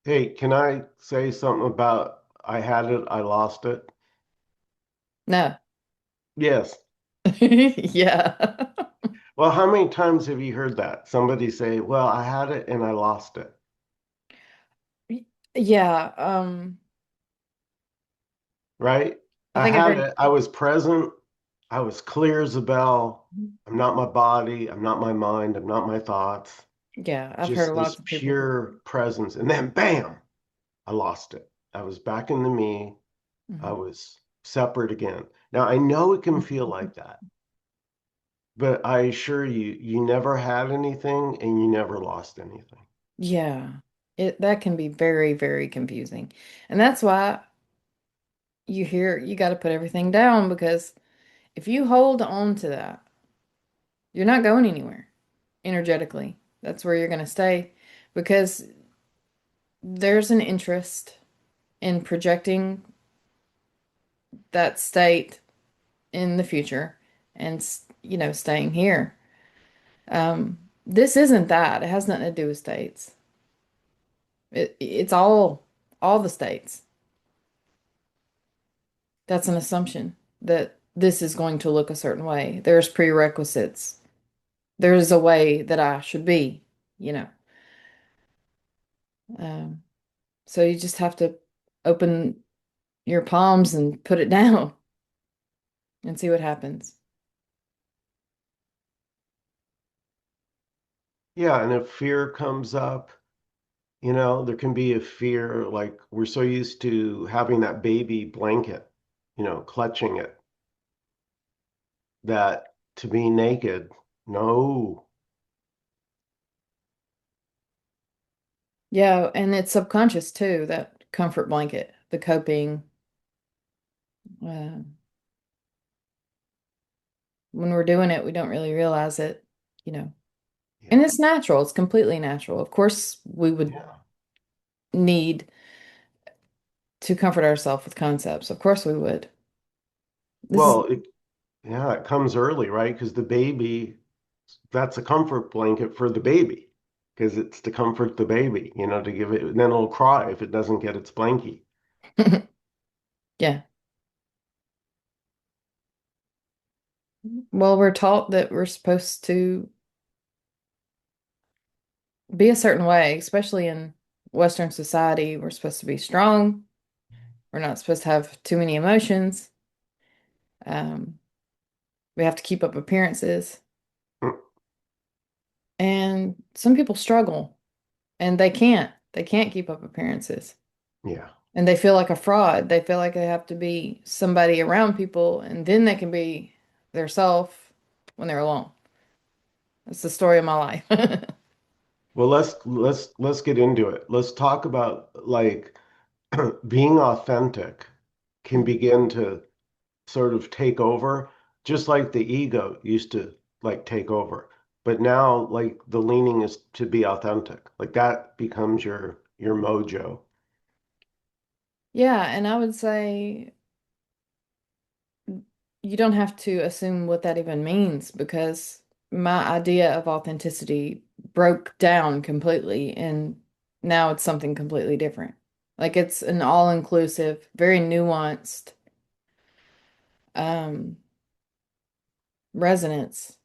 Hey, can I say something about I had it, I lost it? No. Yes. Yeah. Well, how many times have you heard that? Somebody say, well, I had it and I lost it, Yeah. right? I I think I've had heard, it, I was present, I was clear as a bell. I'm not my body, I'm not my mind, I'm not my thoughts, yeah, I've heard just lots this of people. pure presence. And then bam, I lost it. I was back in the me. I Mhm. was separate again. Now, I know it can feel like that. But I assure you, you never had anything and you never lost anything. Yeah. That can be very, very confusing. And that's why you got to put everything down because if you hold on to that, you're not going anywhere energetically. That's where you're going to stay because there's an interest in projecting that state in the future and, staying here. This isn't that. It has nothing to do with states. It's all the states. That's an assumption that this is going to look a certain way. There's prerequisites. There's a way that I should be, you know. Um, so you just have to open your palms and put it down and see what happens. Yeah, and if fear comes up, there can be a fear like we're so used to having that baby blanket, clutching it, that to be naked, no. Yeah, and it's subconscious too, that comfort blanket, the coping. Uh, when we're doing it, we don't really realize it, you know. And Yeah, it's natural, it's completely natural. Of course, we would yeah. need to comfort ourselves with concepts. Of course, we would. This is, Well, yeah, it comes early, right? Because the baby, that's a comfort blanket for the baby, because it's to comfort the baby, to give it, and then it'll cry if it doesn't get its blankie. yeah. Well, we're taught that we're supposed to be a certain way, especially in Western society. We're supposed to be strong. We're not supposed to have too many emotions. Um, we have to keep up appearances. Mm, And some people struggle and they can't. They can't keep up appearances. yeah. And they feel like a fraud. They feel like they have to be somebody around people and then they can be their self when they're alone. That's the story of my life. Well, let's get into it. Let's talk about like being authentic can begin to sort of take over, just like the ego used to like take over. But now like the leaning is to be authentic. Like that becomes your mojo. Yeah, and I would say you don't have to assume what that even means because my idea of authenticity broke down completely and now it's something completely different. Like it's an all-inclusive, very nuanced um resonance.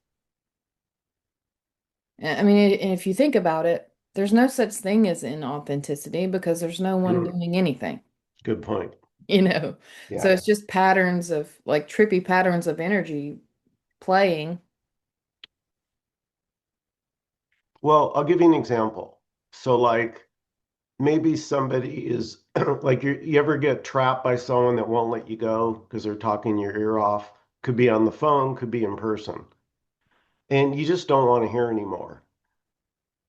I mean, if you think about it, there's no such thing as inauthenticity because there's no one Mm, doing anything, good point. you know. So Yeah. it's just patterns of like trippy patterns of energy playing. Well, I'll give you an example. So like maybe somebody is like you ever get trapped by someone that won't let you go because they're talking your ear off. Could be on the phone, could be in person. And you just don't want to hear anymore.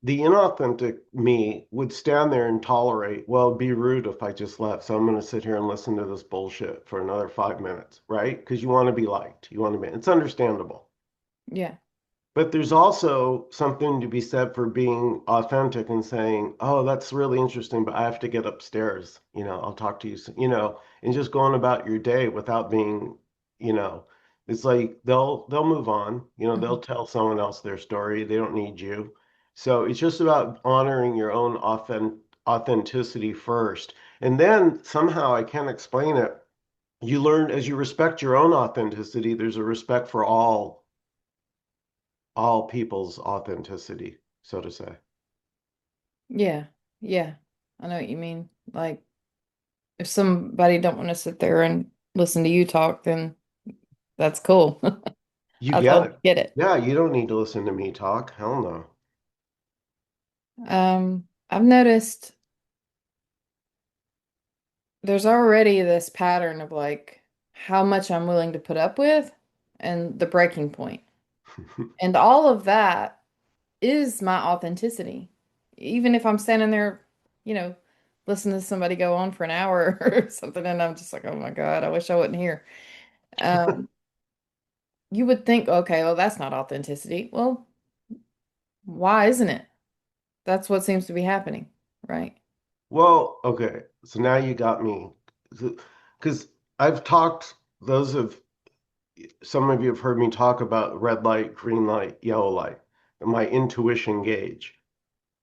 The inauthentic me would stand there and tolerate, well, it'd be rude if I just left. So I'm going to sit here and listen to this bullshit for another 5 minutes, right? Because you want to be liked. You want to be, it's understandable. Yeah. But there's also something to be said for being authentic and saying, oh, that's really interesting, but I have to get upstairs. I'll talk to you, and just going about your day without being, you know, it's like they'll move on, they'll Mhm. tell someone else their story. They don't need you. So it's just about honoring your own authenticity first. And then somehow I can't explain it. You learn as you respect your own authenticity, there's a respect for all people's authenticity, so to say. Yeah. Yeah. I know what you mean. Like if somebody don't want to sit there and listen to you talk, then that's cool. You I get totally it. get it. Yeah, you don't need to listen to me talk. Hell no. I've noticed there's already this pattern of like how much I'm willing to put up with and the breaking point. And all of that is my authenticity. Even if I'm standing there, you know, listening to somebody go on for an hour or something, and I'm just like, oh my God, I wish I wasn't here. Um, you would think, okay, well, that's not authenticity. Well, why isn't it? That's what seems to be happening, right? Well, okay. So now you got me. Because I've talked, those of some of you have heard me talk about red light, green light, yellow light, and my intuition gauge.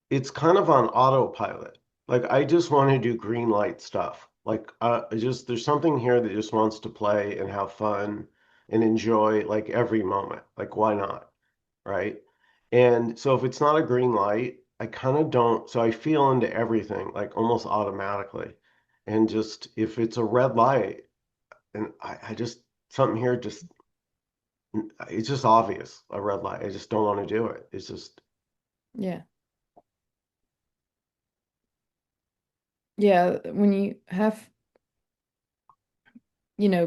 It's kind of on autopilot. Like I just want to do green light stuff. Like I just there's something here that just wants to play and have fun and enjoy like every moment. Like why not? Right? And so if it's not a green light, I kind of don't, so I feel into everything like almost automatically. And just if it's a red light and I just something here just it's just obvious a red light. I just don't want to do it. It's just Yeah. Yeah. When you have,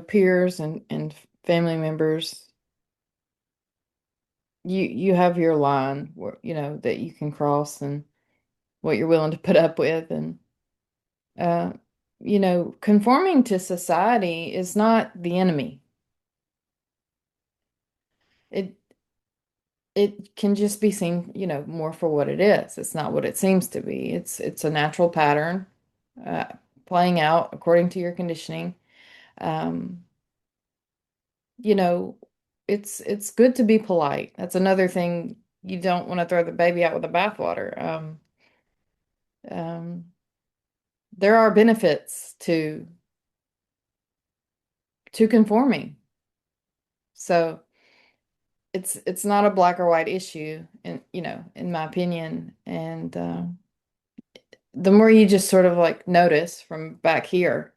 peers and family members, you have your line where, that you can cross and what you're willing to put up with. And, uh, conforming to society is not the enemy. It, it can just be seen, more for what it is. It's not what it seems to be. It's a natural pattern, uh, playing out according to your conditioning. Um, you know, it's good to be polite. That's another thing. You don't want to throw the baby out with the bathwater. Um, there are benefits to conforming. So it's not a black or white issue, in my opinion. And the more you just sort of like notice from back here,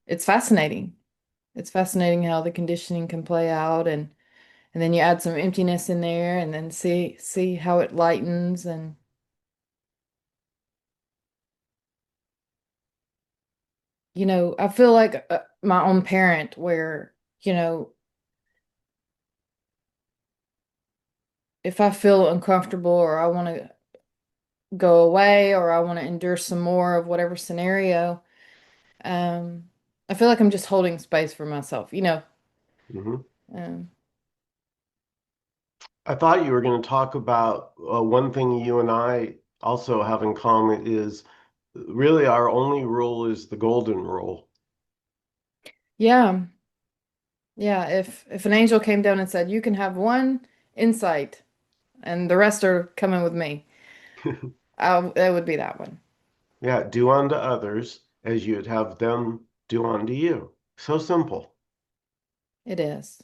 it's fascinating. It's fascinating how the conditioning can play out, and then you add some emptiness in there, and then see how it lightens. And I feel like my own parent, where if I feel uncomfortable or I want to go away or I want to endure some more of whatever scenario, um, I feel like I'm just holding space for myself. mhm. Um, I thought you were going to talk about one thing you and I also have in common is really our only rule is the golden rule. yeah, yeah. If an angel came down and said, "You can have one insight, and the rest are coming with me," it would be that one. Yeah, do unto others as you'd have them do unto you. So simple. It is.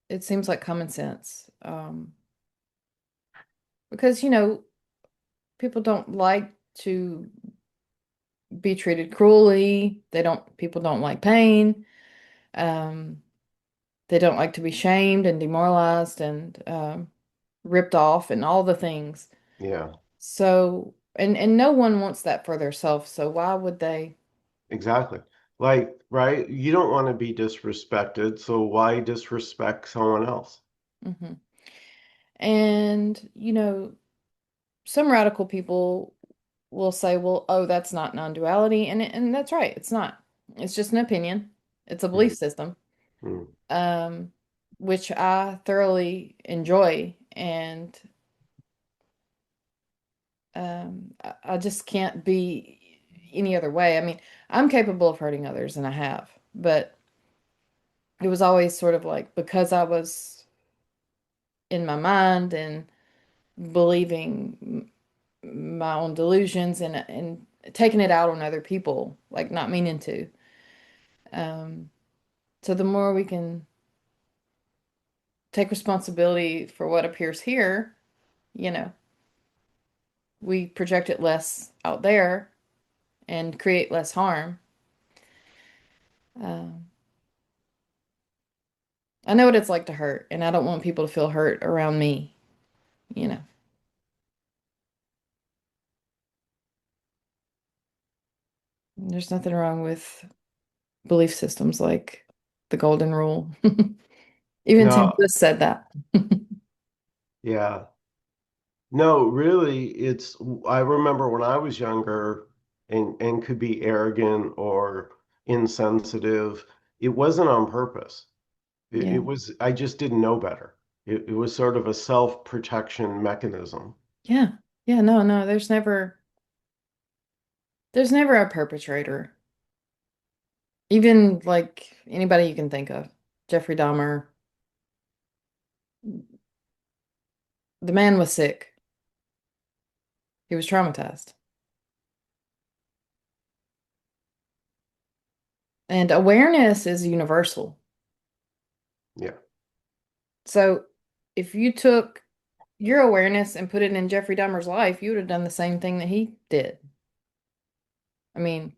It seems like common sense. Because people don't like to be treated cruelly. People don't like pain. Um, they don't like to be shamed and demoralized and ripped off and all the things. Yeah, So, and no one wants that for themselves. So why would they? exactly. Like, right? You don't want to be disrespected, so why disrespect someone else? Mhm. And, some radical people will say, well, oh, that's not non-duality. And that's right. It's not. It's just an opinion. It's a belief Mm, system, mm, um, which I thoroughly enjoy. And I just can't be any other way. I mean, I'm capable of hurting others, and I have, but it was always sort of like because I was in my mind and believing my own delusions and taking it out on other people, like not meaning to. Um, so the more we can take responsibility for what appears here, you know, we project it less out there and create less harm. Um, I know what it's like to hurt, and I don't want people to feel hurt around me, you know. There's nothing wrong with belief systems like the golden rule. Even Tim No, Lewis said that. yeah. No, really, I remember when I was younger and could be arrogant or insensitive, it wasn't on purpose. It Yeah. was, I just didn't know better. It was sort of a self-protection mechanism. Yeah. Yeah, no, no, there's never a perpetrator. Even like anybody you can think of. Jeffrey Dahmer, the man was sick. He was traumatized. And awareness is universal. Yeah. So if you took your awareness and put it in Jeffrey Dahmer's life, you would have done the same thing that he did. I mean,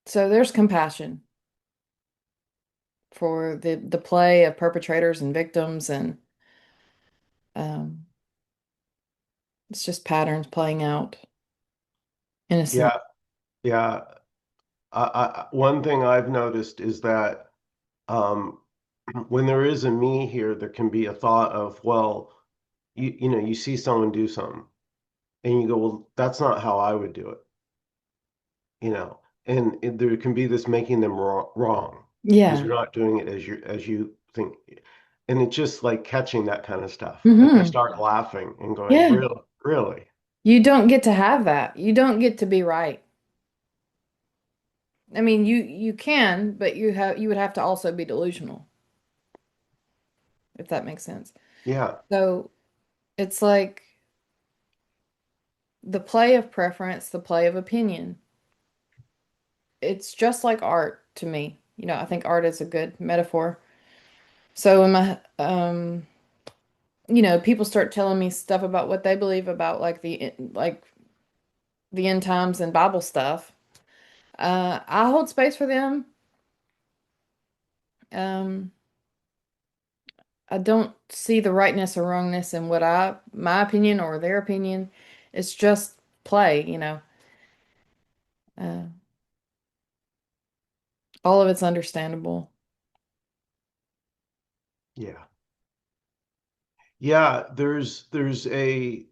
so there's compassion for the play of perpetrators and victims, and um, it's just patterns playing out innocent. Yeah. Yeah. One thing I've noticed is that um, when there is a me here, there can be a thought of, well, you see someone do something and you go, well, that's not how I would do it, you know, and there can be this making them wrong because Yeah. you're not doing it as you think. And it's just like catching that kind of stuff. Like I Hmm. start laughing and going, Yeah. really, really? You don't get to have that. You don't get to be right. I mean, you can, but you would have to also be delusional, if that makes sense. Yeah, So it's like the play of preference, the play of opinion. It's just like art to me. I think art is a good metaphor. So in my people start telling me stuff about what they believe about like the end times and Bible stuff. I hold space for them. Um, I don't see the rightness or wrongness in my opinion or their opinion. It's. Play. Uh, all of it's understandable. yeah, yeah. There's a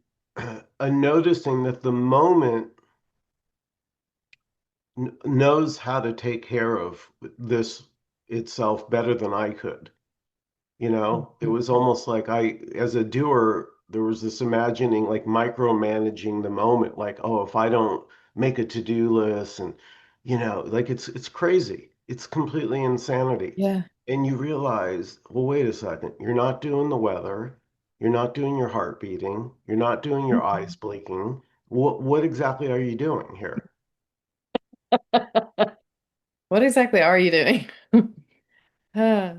a noticing that the moment knows how to take care of this itself better than I could. It Mhm. was almost like as a doer, there was this imagining like micromanaging the moment, like, oh, if I don't make a to-do list and, like it's crazy. It's completely insanity. Yeah. And you realize, well, wait a second, you're not doing the weather, you're not doing your heart beating, you're not doing your eyes blinking. What exactly are you doing here? What exactly are you doing? Uh,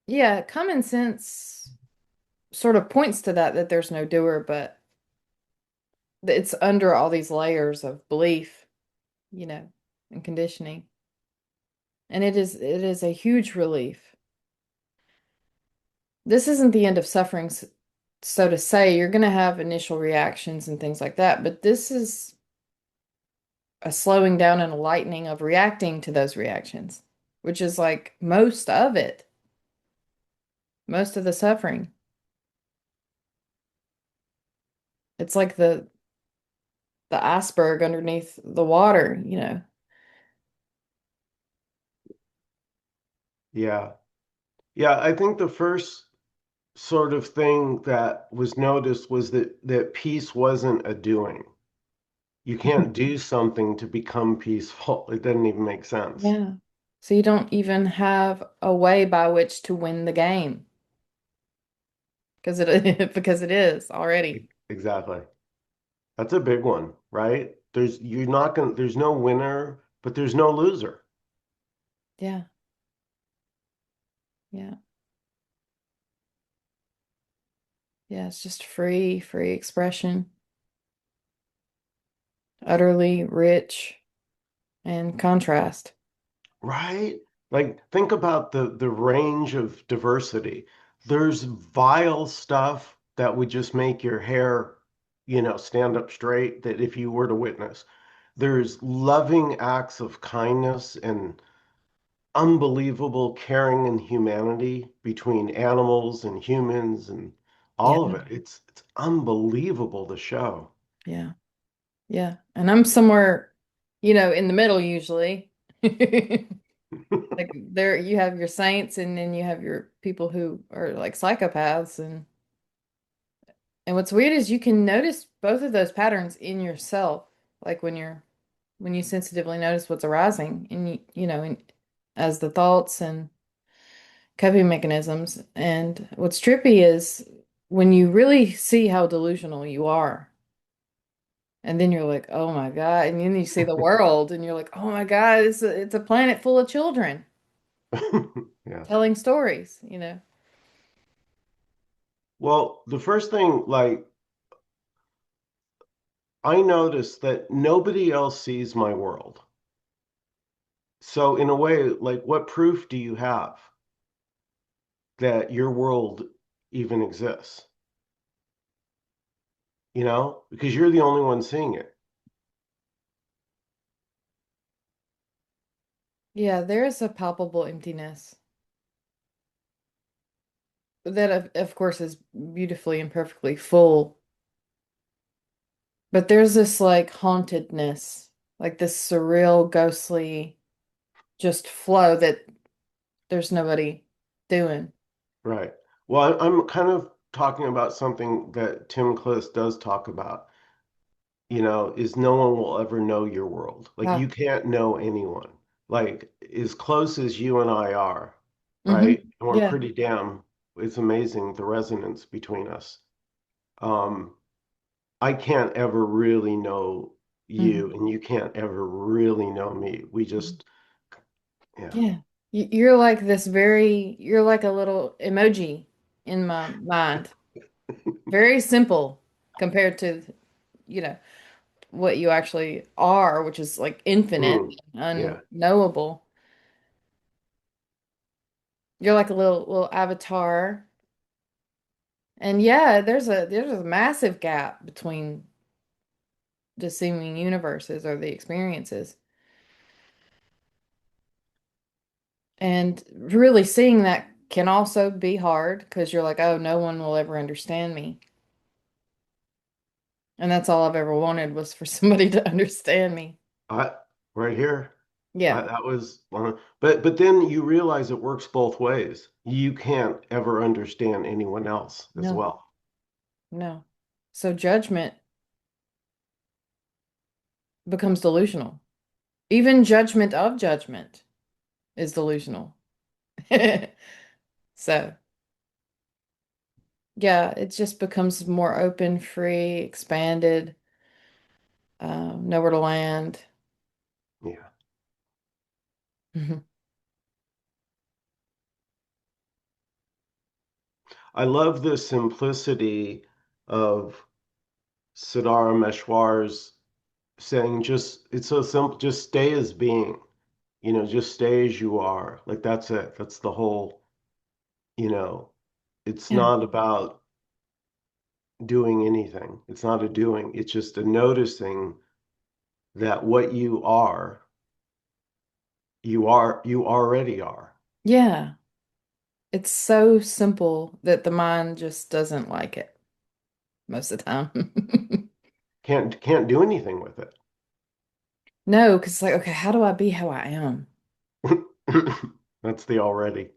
yeah, common sense sort of points to that there's no doer, but it's under all these layers of belief, you know, and conditioning. And it is a huge relief. This isn't the end of suffering, so to say. You're going to have initial reactions and things like that, but this is a slowing down and a lightening of reacting to those reactions, which is like most of the suffering. It's like the iceberg underneath the water. Yeah. Yeah, I think the first sort of thing that was noticed was that peace wasn't a doing. You can't do something to become peaceful. It doesn't even make sense. Yeah. So you don't even have a way by which to win the game. because it because it is already. Exactly. That's a big one, right? You're not gonna, there's no winner, but there's no loser. Yeah, yeah, yeah. It's just free expression, utterly rich and contrast. Right? Like think about the range of diversity. There's vile stuff that would just make your hair, stand up straight that if you were to witness. There's loving acts of kindness and unbelievable caring and humanity between animals and humans and Yeah, all of it. It's unbelievable to show. yeah, yeah. And I'm somewhere, in the middle usually. Like there you have your saints and then you have your people who are like psychopaths and what's weird is you can notice both of those patterns in yourself. Like when you sensitively notice what's arising and as the thoughts and coping mechanisms. And what's trippy is when you really see how delusional you are. And then you're like, oh my God. And then you see the world and you're like, oh my God, it's a planet full of children Yeah. telling stories. Well, the first thing, like, I noticed that nobody else sees my world. So, in a way, like, what proof do you have that your world even exists? Because you're the only one seeing it. Yeah, there is a palpable emptiness that, of course, is beautifully and perfectly full. But there's this like hauntedness, like this surreal, ghostly, just flow that there's nobody doing. Right. Well, I'm kind of talking about something that Tim Kliss does talk about, is no one will ever know your world. Like you Ah, can't know anyone. Like as close as you and I are, mm-hmm. right? And we're Yeah. pretty damn, it's amazing the resonance between us. Um, I can't ever really know Hmm. you, and you can't ever really know me. We just, yeah. Yeah. You're like a little emoji in my mind. Very simple compared to, you know, what you actually are, which is like infinite Mm, and yeah. unknowable. You're like a little avatar. And yeah, there's a massive gap between the seeming universes or the experiences. And really seeing that can also be hard because you're like, oh, no one will ever understand me. And that's all I've ever wanted was for somebody to understand me. I right here. Yeah. That was one but then you realize it works both ways. You can't ever understand anyone else as No, well. no. So judgment becomes delusional. Even judgment of judgment is delusional. So, yeah, it just becomes more open, free, expanded, nowhere to land. Yeah. Mhm. I love the simplicity of Siddharameshwar's saying just it's so simple, just stay as being, just stay as you are. Like that's it. That's the whole, you know, it's Yeah. not about doing anything. It's not a doing. It's just a noticing that what you already are. Yeah. It's so simple that the mind just doesn't like it most of the time. Can't do anything with it. No, because it's like, okay, how do I be how I am? That's the already.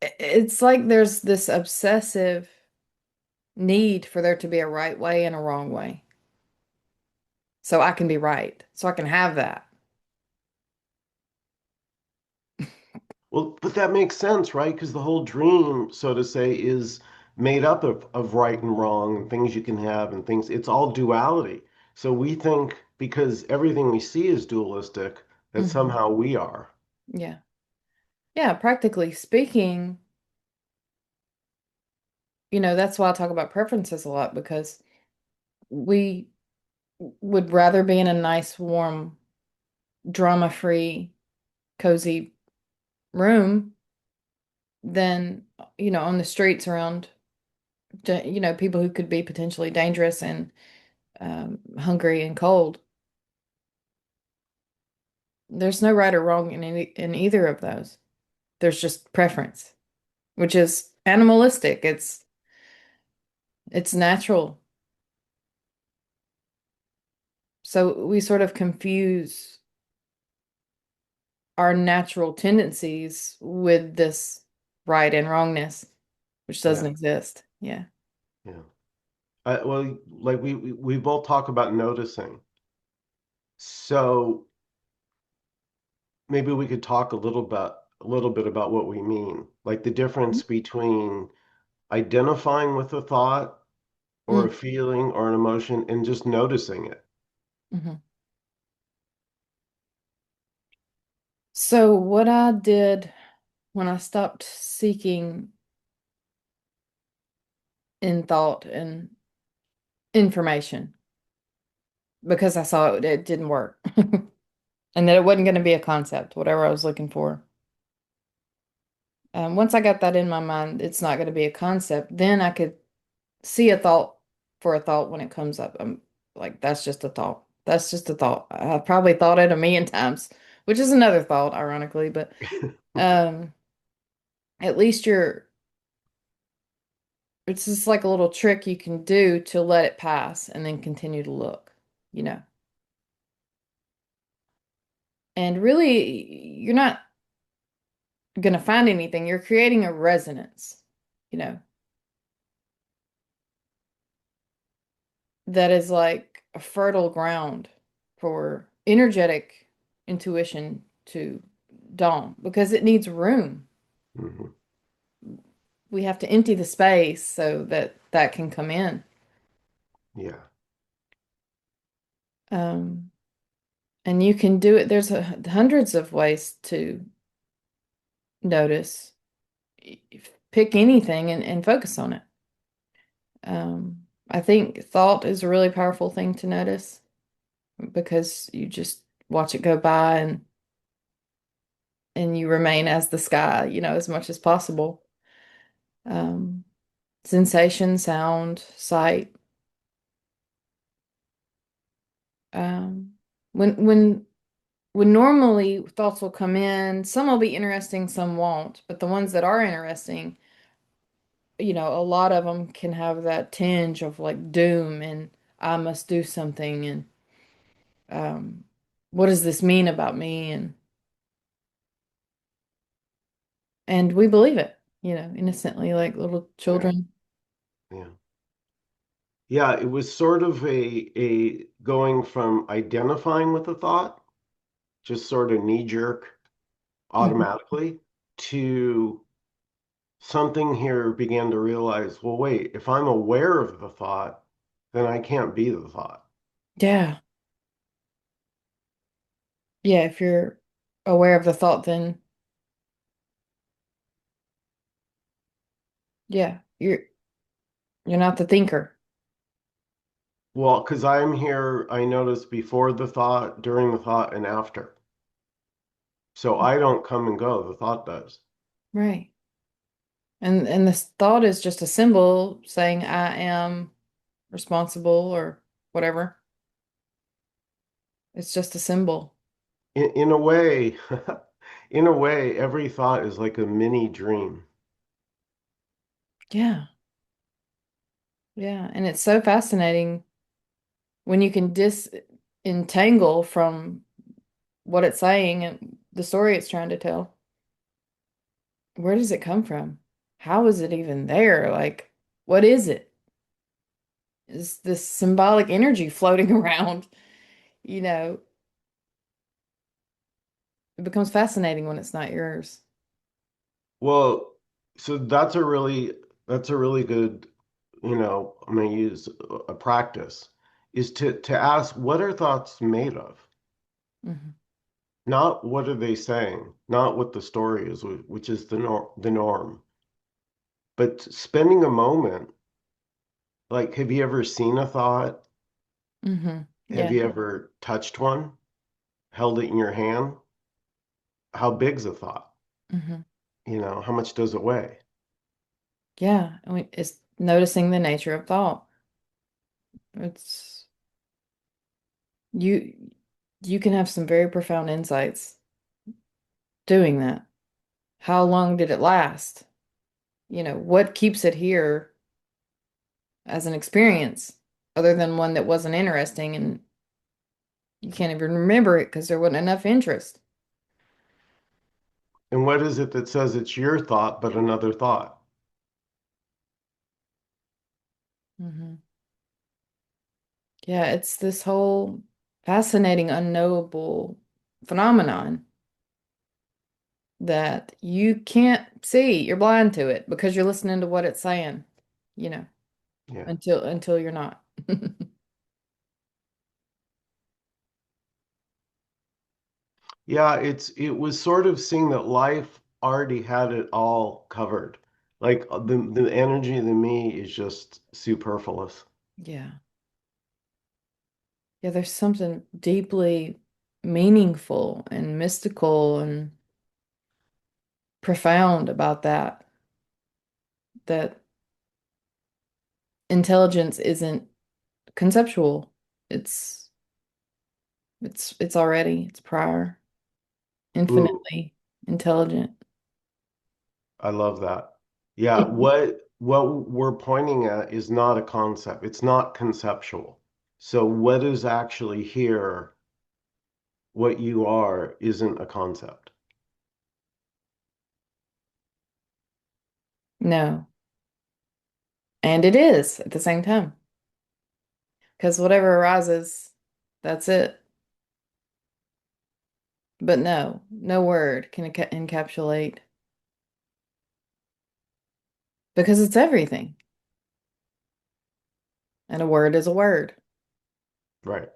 It's like there's this obsessive need for there to be a right way and a wrong way. So I can be right. So I can have that. Well, but that makes sense, right? Because the whole dream, so to say, is made up of right and wrong and things you can have and things. It's all duality. So we think because everything we see is dualistic, that Hmm. somehow we are. Yeah. Yeah, practically speaking, that's why I talk about preferences a lot because we would rather be in a nice, warm, drama-free, cozy room than, on the streets around, people who could be potentially dangerous and hungry and cold. There's no right or wrong in either of those. There's just preference, which is animalistic. It's natural. So we sort of confuse our natural tendencies with this right and wrongness, which doesn't Yeah, exist. Yeah. yeah. Well, like we both talk about noticing. So maybe we could talk a little bit about what we mean, like the difference between identifying with a thought or a feeling or an emotion and just noticing it. Mm-hmm. So what I did when I stopped seeking in thought and information because I saw it didn't work and that it wasn't going to be a concept, whatever I was looking for. Once I got that in my mind, it's not going to be a concept. Then I could see a thought for a thought when it comes up. I'm like, that's just a thought. That's just a thought. I've probably thought it a million times, which is another thought, ironically, but um, at least it's just like a little trick you can do to let it pass and then continue to look, you know. And really, you're not going to find anything. You're creating a resonance, you know, that is like a fertile ground for energetic intuition to dawn because it needs room. Mhm. We have to empty the space so that that can come in. Yeah, Um, and you can do it. There's hundreds of ways to notice. Pick anything and focus on it. I think thought is a really powerful thing to notice because you just watch it go by and you remain as the sky, as much as possible. Um, Sensation, sound, sight. Um, when when when normally thoughts will come in, some will be interesting, some won't. But the ones that are interesting, a lot of them can have that tinge of like doom and I must do something and um, what does this mean about me? And we believe it, innocently like little yeah, children. yeah. Yeah, it was sort of a going from identifying with the thought, just sort of knee jerk Mhm. automatically, to something here began to realize, well, wait, if I'm aware of the thought, then I can't be the thought. Yeah. Yeah, if you're aware of the thought, then yeah, you're not the thinker. Well, because I'm here, I notice before the thought, during the thought, and after. So I don't come and go, the thought does. Right. And this thought is just a symbol saying I am responsible or whatever. It's just a symbol. In a way, in a way, every thought is like a mini dream. Yeah. Yeah. And it's so fascinating when you can disentangle from what it's saying and the story it's trying to tell. Where does it come from? How is it even there? Like, what is it? Is this symbolic energy floating around? You know, it becomes fascinating when it's not yours. Well, so that's a really That's a really good, I'm going to use a practice is to ask what are thoughts made of? Hmm. Not what are they saying, not what the story is, which is the norm, but spending a moment, like, have you ever seen a thought? Hmm. Have Yeah. you ever touched one, held it in your hand? How big's a thought? Hmm. How much does it weigh? Yeah. I mean, it's noticing the nature of thought. It's you you can have some very profound insights doing that. How long did it last? What keeps it here as an experience other than one that wasn't interesting and you can't even remember it because there wasn't enough interest. And what is it that says it's your thought, but another thought? Hmm. Yeah, it's this whole fascinating, unknowable phenomenon that you can't see. You're blind to it because you're listening to what it's saying, you know, Yeah. until you're not. Yeah, it was sort of seeing that life already had it all covered. Like the energy of the me is just superfluous. Yeah. Yeah, there's something deeply meaningful and mystical and profound about that intelligence isn't conceptual. It's it's already, it's prior, Ooh, infinitely intelligent. I love that. Yeah, what we're pointing at is not a concept. It's not conceptual. So what is actually here, what you are, isn't a concept. No, and it is at the same time. Because whatever arises, that's it. But no, no word can encapsulate because it's everything. And a word is a word. Right.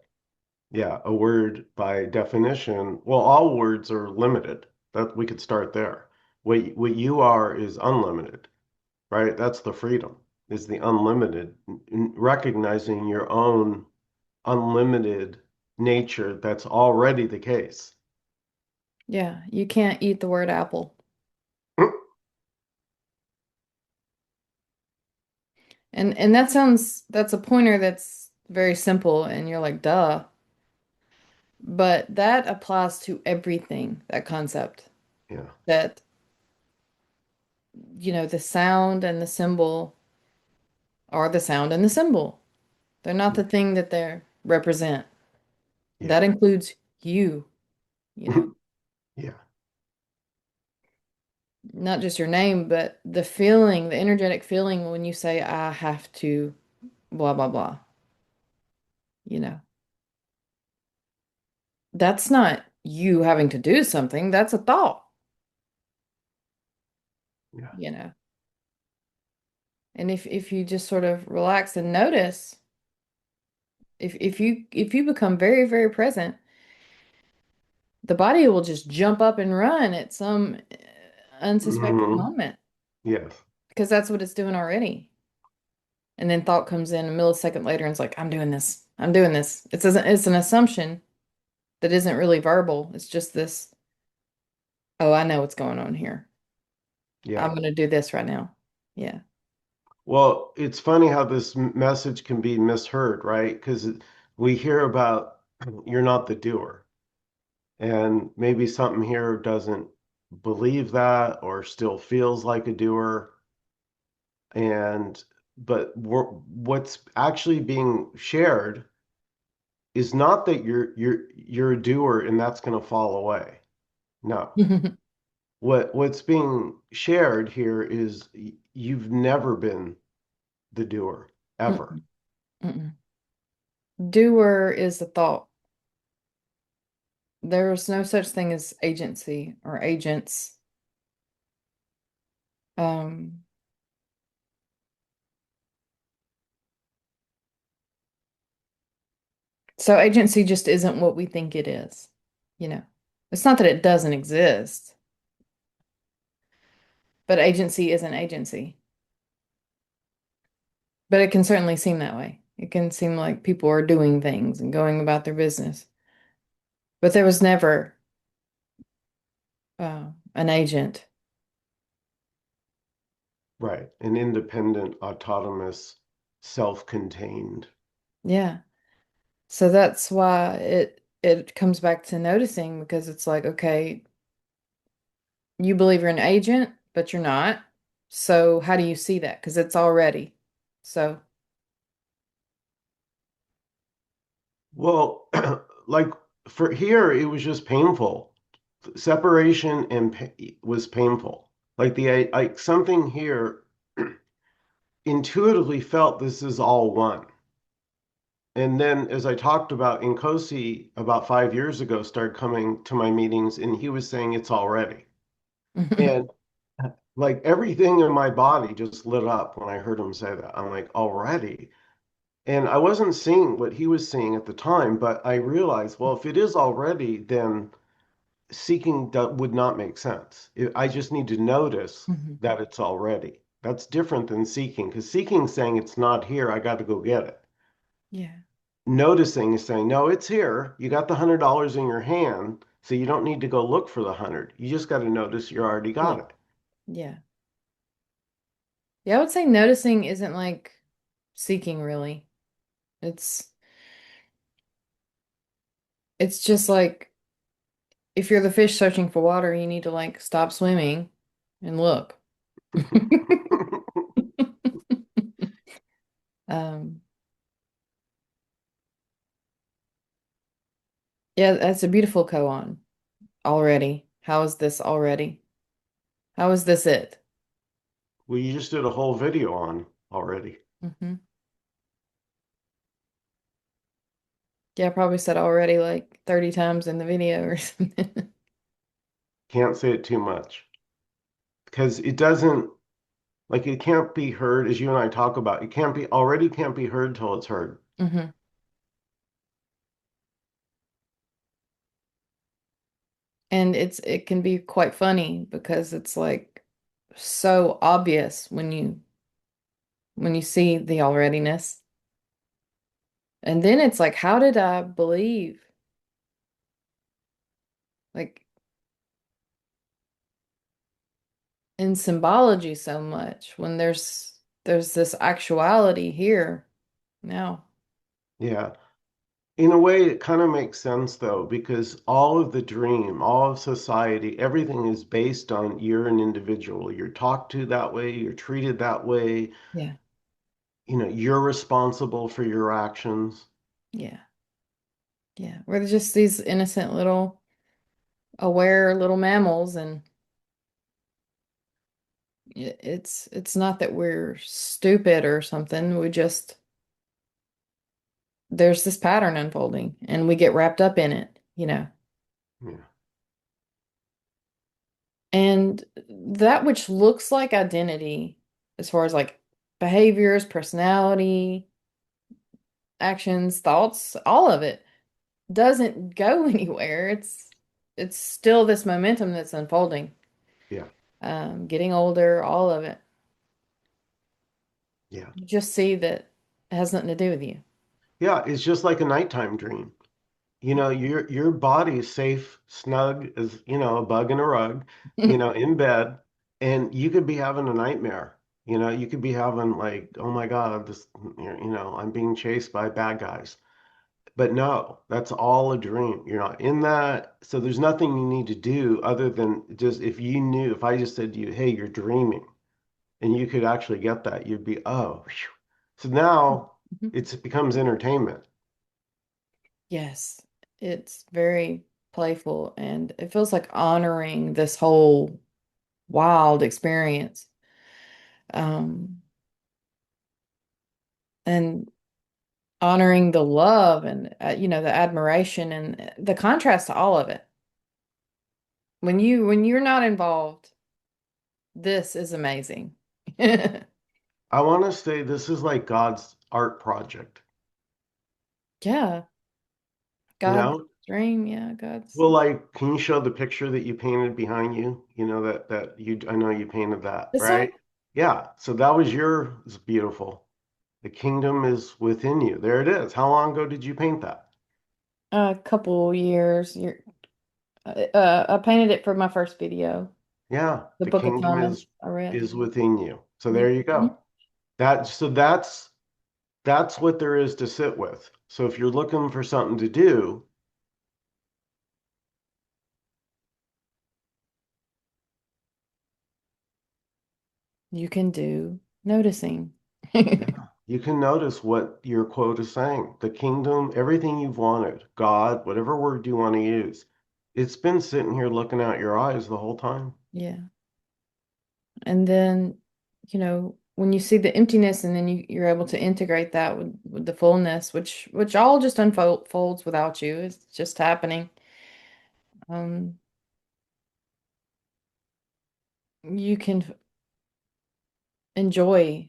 Yeah, a word by definition, well, all words are limited. That we could start there. What you are is unlimited, right? That's the freedom, is the unlimited, recognizing your own unlimited nature that's already the case. Yeah, you can't eat the word apple. And that's a pointer that's very simple and you're like, duh. But that applies to everything, that concept. Yeah, That, the sound and the symbol are the sound and the symbol. They're not yeah, the thing that they represent. yeah, That includes you, you know, yeah, not just your name, but the feeling, the energetic feeling when you say, I have to, blah, blah, blah, you know. That's not you having to do something, that's a thought, yeah. you know. And if you just sort of relax and notice, if you become very, very present, the body will just jump up and run at some unsuspected Hmm. moment Yes, because that's what it's doing already. And then thought comes in a millisecond later and it's like, I'm doing this. I'm doing this. It's an assumption that isn't really verbal. It's just this, oh, I know what's going on here. I'm yeah. going to do this right now. Yeah. Well, it's funny how this message can be misheard, right? Because we hear about you're not the doer. And maybe something here doesn't believe that or still feels like a doer. And but what's actually being shared is not that you're a doer and that's going to fall away. No. What's being shared here is you've never been the doer ever. Mm-mm, mm-mm. Doer is a thought. There's no such thing as agency or agents. Um, So agency just isn't what we think it is, you know. It's not that it doesn't exist, but agency isn't agency. But it can certainly seem that way. It can seem like people are doing things and going about their business. But there was never an agent. Right. An independent, autonomous, self-contained. Yeah. So that's why it comes back to noticing because it's like, okay, you believe you're an agent, but you're not. So how do you see that? Because it's already. So, Well, like for here, it was just painful. Separation and was painful. Like something here intuitively felt this is all one. And then, as I talked about, Nkosi about 5 years ago started coming to my meetings, and he was saying it's already. And like everything in my body just lit up when I heard him say that. I'm like, already. And I wasn't seeing what he was seeing at the time, but I realized, well, if it is already, then seeking would not make sense. I just need to notice Mhm. that it's already. That's different than seeking, because seeking is saying it's not here, I got to go get it. Yeah. Noticing is saying, no, it's here. You got the $100 in your hand, so you don't need to go look for the 100. You just got to notice you already got Yeah. it. Yeah. Yeah, I would say noticing isn't like seeking really. It's it's just like if you're the fish searching for water, you need to like stop swimming and look. Um, yeah, that's a beautiful koan already. How is this already? How is this it? Well, you just did a whole video on already. Hmm. Yeah, I probably said already like 30 times in the video or something. Can't say it too much because it doesn't, like, it can't be heard, as you and I talk about. It can't be heard till it's heard. Hmm. And it can be quite funny because it's like so obvious when you see the alreadiness. And then it's like, how did I believe like in symbology so much when there's this actuality here now? Yeah. In a way, it kind of makes sense though, because all of the dream, all of society, everything is based on you're an individual. You're talked to that way, you're treated that way. Yeah. You're responsible for your actions. Yeah. Yeah. We're just these innocent little aware little mammals and it's not that we're stupid or something. We just there's this pattern unfolding and we get wrapped up in it, you know. Yeah. And that which looks like identity, as far as like behaviors, personality, actions, thoughts, all of it doesn't go anywhere. It's still this momentum that's unfolding. Yeah. Getting older, all of it. Yeah. You just see that it has nothing to do with you. Yeah. It's just like a nighttime dream. Your body is safe, snug as, a bug in a rug, in bed, and you could be having a nightmare. You could be having like, oh my God, I'm being chased by bad guys. But no, that's all a dream. You're not in that. So there's nothing you need to do other than just if I just said to you, hey, you're dreaming, and you could actually get that, you'd be, oh, phew. So now Mhm. it becomes entertainment. Yes, it's very playful and it feels like honoring this whole wild experience. Um, and honoring the love and the admiration and the contrast to all of it. When you're not involved, this is amazing. I want to say this is like God's art project. Yeah. You God's know? dream, yeah, God's. Well, like, can you show the picture that you painted behind you? You know that you I know you painted that, This one, right? Yeah. So that was your it's beautiful. The kingdom is within you. There it is. How long ago did you paint that? a couple years. I painted it for my first video, Yeah, the the Book of kingdom Thomas I read. is within you. So there you Mhm. go. That's what there is to sit with. So if you're looking for something to do, You can do noticing. yeah, you can notice what your quote is saying. The kingdom, everything you've wanted, God, whatever word you want to use, it's been sitting here looking out your eyes the whole time. Yeah. And then, when you see the emptiness and then you're able to integrate that with the fullness, which all just unfolds without you. It's just happening. Um, you can enjoy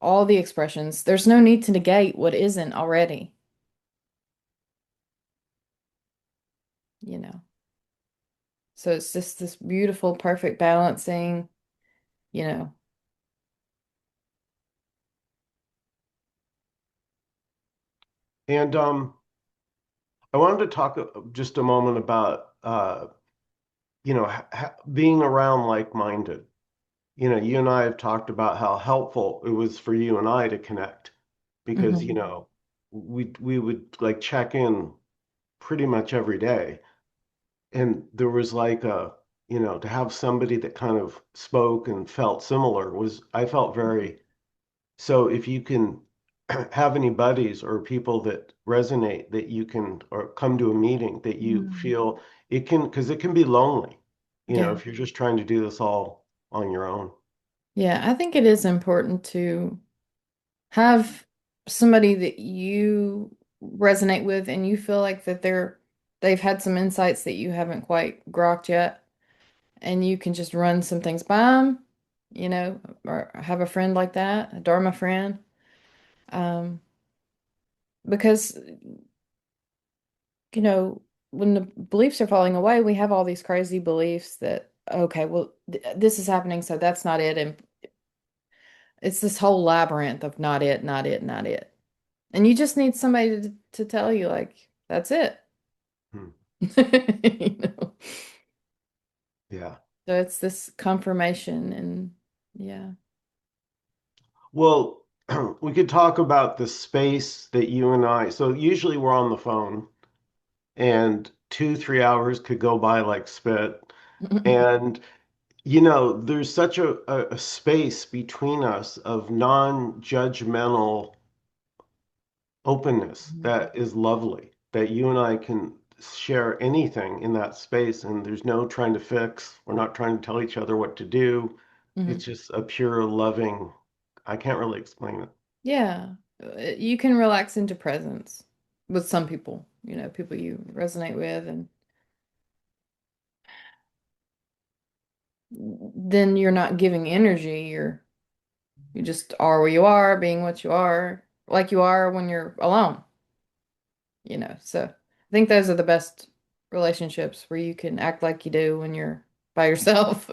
all the expressions. There's no need to negate what isn't already, you know. So it's just this beautiful, perfect balancing, you know. And I wanted to talk just a moment about being around like-minded. You and I have talked about how helpful it was for you and I to connect because, Mhm. we would like check in pretty much every day. And there was like to have somebody that kind of spoke and felt similar was, I felt very, so if you can have any buddies or people that resonate that you can, or come to a meeting that you Mhm. feel it can, because it can be lonely, Yeah. if you're just trying to do this all on your own. Yeah, I think it is important to have somebody that you resonate with and you feel like that they've had some insights that you haven't quite grokked yet, and you can just run some things by them, or have a friend like that, a Dharma friend. Because, you know, when the beliefs are falling away, we have all these crazy beliefs that, okay, well, this is happening, so that's not it. And it's this whole labyrinth of not it, not it, not it. And you just need somebody to tell you, like, that's it. Hmm. You know? Yeah. So it's this confirmation and yeah. Well, we could talk about the space that you and I, so usually we're on the phone and 2, 3 hours could go by like spit. And, there's such a space between us of non-judgmental openness that is lovely, that you and I can share anything in that space. And there's no trying to fix. We're not trying to tell each other what to do. Mhm. It's just a pure loving, I can't really explain it. Yeah. You can relax into presence with some people, people you resonate with, and then you're not giving energy. You just are where you are, being what you are, like you are when you're alone, So I think those are the best relationships where you can act like you do when you're by yourself,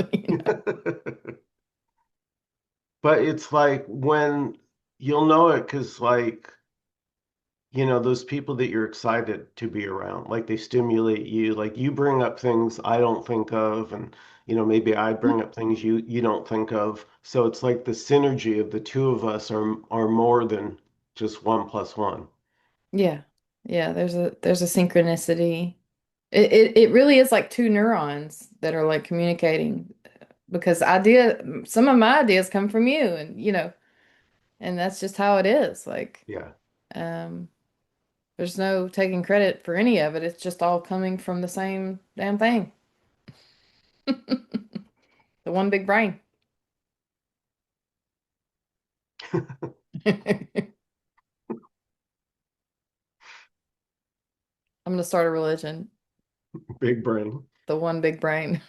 But it's like when you'll know it because, like, those people that you're excited to be around, like they stimulate you, like you bring up things I don't think of, and maybe I bring up things you don't think of. So it's like the synergy of the two of us are more than just 1 plus 1. Yeah. Yeah, there's a synchronicity. It really is like two neurons that are like communicating because some of my ideas come from you, and and that's just how it is. Like, Yeah. um, there's no taking credit for any of it. It's just all coming from the same damn thing. The one big brain. I'm gonna start a religion. Big brain. The one big brain.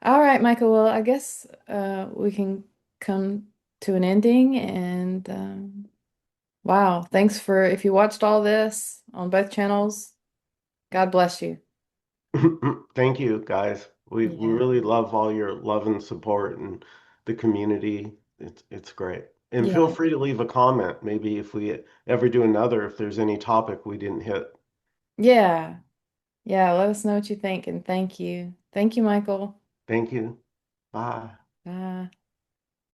All right, Michael. Well, I guess we can come to an ending, and Wow. Thanks for if you watched all this on both channels, God bless you. Thank you, guys. We Yeah. really love all your love and support and the community. It's great. And feel Yeah. free to leave a comment. Maybe if we ever do another, if there's any topic we didn't hit. Yeah. Yeah. Let us know what you think and thank you. Thank you, Michael. Thank you. Bye. Bye.